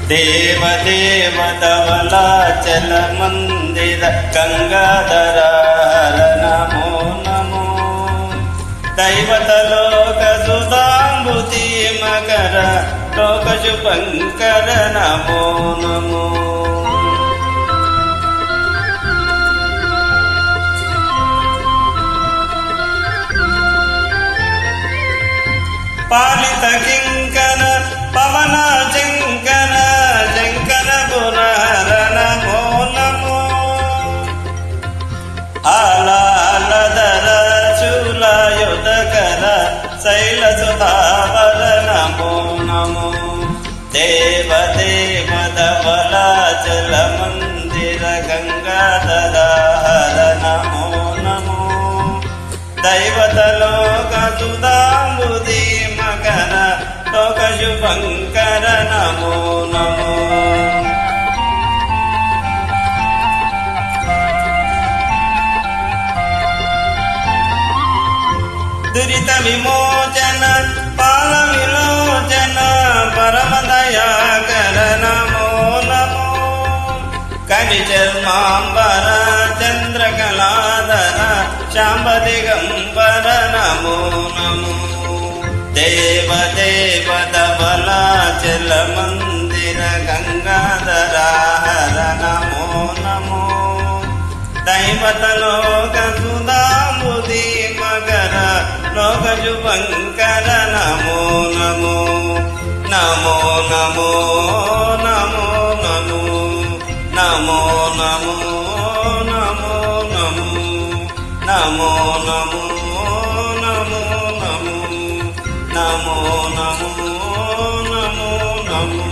దేవదేవ ధవళాచల మందిర గంగాధర నమో నమో దైవతలోక సుధాంబుతి మకర లోక శుభంకర నమో నమో పాలిత కింకన పవన శంకర శంకర పురహర నమో నమో ఆలాలధర శూలాయుధకర శైల సుధావర నమో నమో దేవదేవ ధవళాచల మందిర గంగాధర నమో నమో దైవతలోక సుధాంబుది మకర లోక శుభంకర నమో నమో దురిత విమోచన పాల విలోచన పరమ దయాకర నమో నమో కవి చర్మాంబర చంద్రకళాధర శాంబ దిగంబర నమో నమో దేవదేవ ధవళాచల మందిర గంగాధర నమో నమో దైవతలోక సుధాంబుది మకర లోక శుభంకర నమో నమో నమో నమో నమో నమో నమో నమో నమో నమో నమో నమో నమో నమో నమో నమో నమో నమో